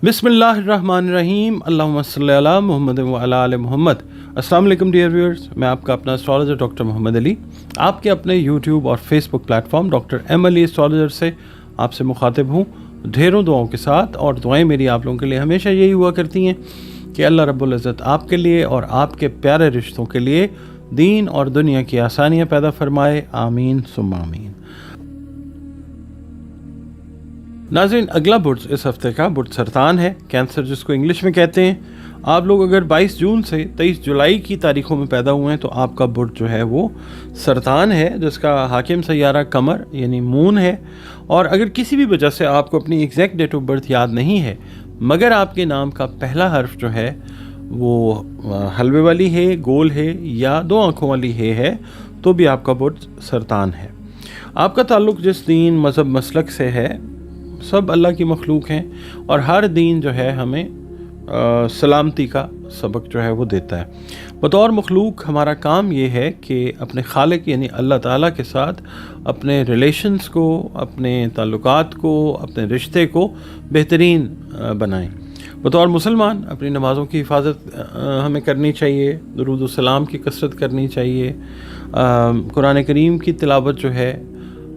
बिस्मिल्लाहिर्रहमानिर्रहीम अल्लाहुम्मा सल्ली अला मुहम्मद व अला आले मुहम्मद। अस्सलाम वालेकुम डियर व्यूअर्स, मैं आपका अपना एस्ट्रोलॉजर डॉक्टर मोहम्मद अली आपके अपने यूट्यूब और Facebook platform doctor M Ali astrologer से आपसे मुखातिब हूँ ढेरों दुआओं के साथ। और दुआएं मेरी आप लोगों के लिए हमेशा यही हुआ करती हैं कि अल्लाह रब्बुल इज़्ज़त आपके लिए और आपके प्यारे रिश्तों के लिए दीन और दुनिया की आसानियाँ पैदा फरमाए, आमीन सुम्मा आमीन। नाज़रीन, अगला बुर्ज इस हफ्ते का बुर्ज सरतान है, कैंसर जिसको इंग्लिश में कहते हैं। आप लोग अगर 22 जून से 23 जुलाई की तारीखों में पैदा हुए हैं तो आपका बुर्ज जो है वो सरतान है, जिसका हाकिम सैयारा कमर यानी मून है। और अगर किसी भी वजह से आपको अपनी एग्जैक्ट डेट ऑफ बर्थ याद नहीं है मगर आपके नाम का पहला हर्फ जो है वो हलवे वाली है, गोल है या दो आँखों वाली है तो भी आपका बुर्ज सरतान है। आपका ताल्लुक़ जिस दीन मज़हब मसलक से है, सब अल्लाह की मखलूक हैं और हर दीन जो है हमें सलामती का सबक जो है वो देता है। बतौर मखलूक हमारा काम ये है कि अपने खालिक यानी अल्लाह ताला के साथ अपने रिलेशंस को, अपने ताल्लुकात को, अपने रिश्ते को बेहतरीन बनाएं। बतौर मुसलमान अपनी नमाज़ों की हिफाजत हमें करनी चाहिए, दुरूद व सलाम की कसरत करनी चाहिए, कुरान करीम की तिलावत जो है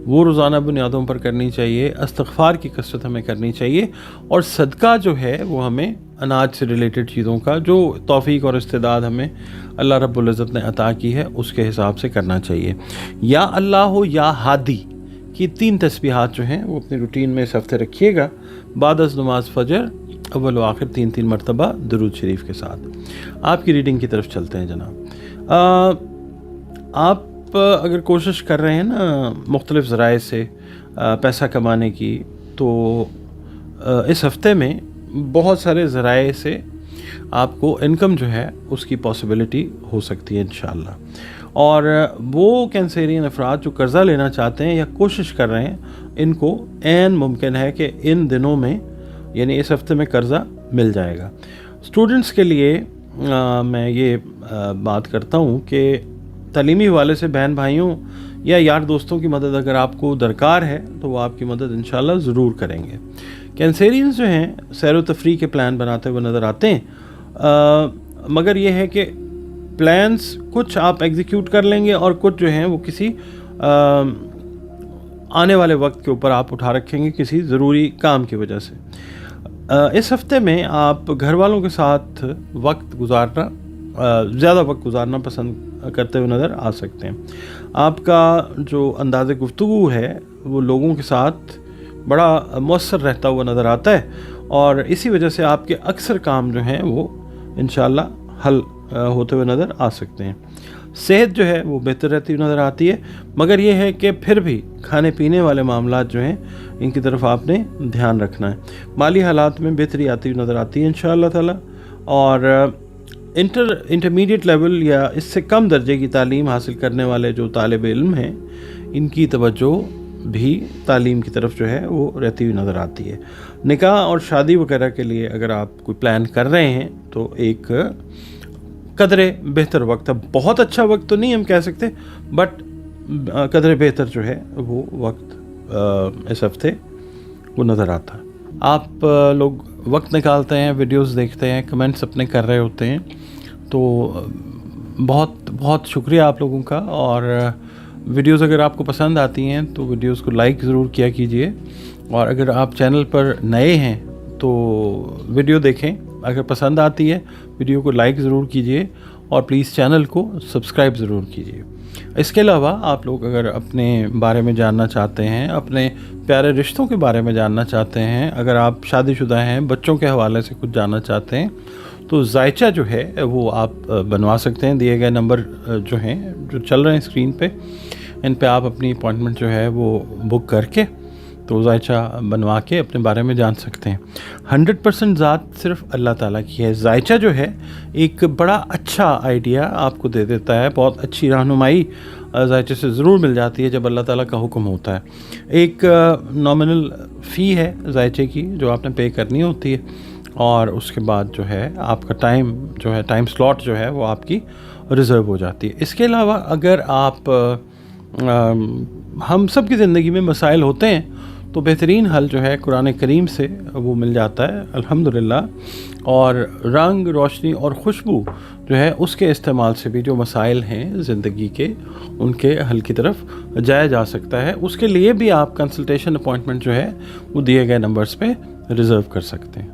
वो रोज़ाना बुनियादों पर करनी चाहिए, इस्तिग़फ़ार की कसरत हमें करनी चाहिए और सदका जो है वो हमें अनाज से रिलेटेड चीज़ों का जो तौफ़ीक और इस्तेदाद हमें अल्लाह रब्बुल इज़्ज़त ने अता की है उसके हिसाब से करना चाहिए। या अल्लाह हो या हादी की 3 तस्बीहात जो हैं वो अपनी रूटीन में इस हफ्ते रखिएगा। बाद अज़ नमाज फ़जर अव्वल व आखिर 3-3 मरतबा दुरूद शरीफ के साथ। आपकी रीडिंग की तरफ चलते हैं जनाब। आप अगर कोशिश कर रहे हैं ना मुख्तलिफ़ ज़राए से पैसा कमाने की, तो इस हफ़्ते में बहुत सारे ज़राए से आपको इनकम जो है उसकी पॉसिबिलिटी हो सकती है इंशाअल्लाह। और वो कैंसेरियन अफराद जो कर्ज़ा लेना चाहते हैं या कोशिश कर रहे हैं, इनको ऐन मुमकिन है कि इन दिनों में यानी इस हफ़्ते में कर्ज़ा मिल जाएगा। स्टूडेंट्स के लिए मैं ये बात करता हूँ कि तालीमी हवाले से बहन भाइयों या यार दोस्तों की मदद अगर आपको दरकार है तो वो आपकी मदद इंशाल्लाह ज़रूर करेंगे। कैंसेरियंस जो हैं सैर व तफरीह के प्लान बनाते हुए नज़र आते हैं, मगर ये है कि प्लान्स कुछ आप एग्जीक्यूट कर लेंगे और कुछ जो हैं वो किसी आने वाले वक्त के ऊपर आप उठा रखेंगे किसी ज़रूरी काम की वजह से। इस हफ़्ते में आप घर वालों के साथ वक्त गुजारना, ज़्यादा वक्त गुजारना पसंद करते हुए नज़र आ सकते हैं। आपका जो अंदाज़ गुफ्तगू है वो लोगों के साथ बड़ा मौसर रहता हुआ नज़र आता है और इसी वजह से आपके अक्सर काम जो हैं वो इंशाअल्लाह हल होते हुए नज़र आ सकते हैं। सेहत जो है वो बेहतर रहती हुई नज़र आती है, मगर ये है कि फिर भी खाने पीने वाले मामलात जो हैं इनकी तरफ आपने ध्यान रखना है। माली हालात में बेहतरी आती हुई नज़र आती है इंशाअल्लाह ताला। और इंटरमीडिएट लेवल या इससे कम दर्जे की तालीम हासिल करने वाले जो तालिब इल्म हैं इनकी तवज्जो भी तालीम की तरफ जो है वो रहती हुई नज़र आती है। निकाह और शादी वगैरह के लिए अगर आप कोई प्लान कर रहे हैं तो एक कदरे बेहतर वक्त, अब बहुत अच्छा वक्त तो नहीं हम कह सकते, बट कदरे बेहतर जो है वो वक्त इस हफ्ते वो नज़र आता है। आप लोग वक्त निकालते हैं, वीडियोस देखते हैं, कमेंट्स अपने कर रहे होते हैं, तो बहुत बहुत शुक्रिया आप लोगों का। और वीडियोस अगर आपको पसंद आती हैं तो वीडियोस को लाइक ज़रूर किया कीजिए। और अगर आप चैनल पर नए हैं तो वीडियो देखें, अगर पसंद आती है वीडियो को लाइक ज़रूर कीजिए और प्लीज़ चैनल को सब्सक्राइब ज़रूर कीजिए। इसके अलावा आप लोग अगर अपने बारे में जानना चाहते हैं, अपने प्यारे रिश्तों के बारे में जानना चाहते हैं, अगर आप शादीशुदा हैं, बच्चों के हवाले से कुछ जानना चाहते हैं तो जायचा जो है वो आप बनवा सकते हैं। दिए गए नंबर जो हैं जो चल रहे हैं स्क्रीन पे, इन पे आप अपनी अपॉइंटमेंट जो है वो बुक करके तो जायचा बनवा के अपने बारे में जान सकते हैं। 100% ज़ात सिर्फ अल्लाह ताला की है। जायचा जो है एक बड़ा अच्छा आइडिया आपको दे देता है, बहुत अच्छी रहनुमाई जायचे से ज़रूर मिल जाती है जब अल्लाह ताला का हुक्म होता है। एक नॉमिनल फ़ी है जायचे की जो आपने पे करनी होती है और उसके बाद जो है आपका टाइम जो है, टाइम स्लॉट जो है वो आपकी रिज़र्व हो जाती है। इसके अलावा अगर आप हम सब की ज़िंदगी में मसाइल होते हैं تو بہترین حل جو ہے قرآن کریم سے وہ مل جاتا ہے الحمدللہ، اور رنگ، روشنی اور خوشبو جو ہے اس کے استعمال سے بھی جو مسائل ہیں زندگی کے ان کے حل کی طرف جایا جا سکتا ہے۔ اس کے لیے بھی آپ کنسلٹیشن اپوائنٹمنٹ جو ہے وہ دیے گئے نمبرز پہ ریزرو کر سکتے ہیں۔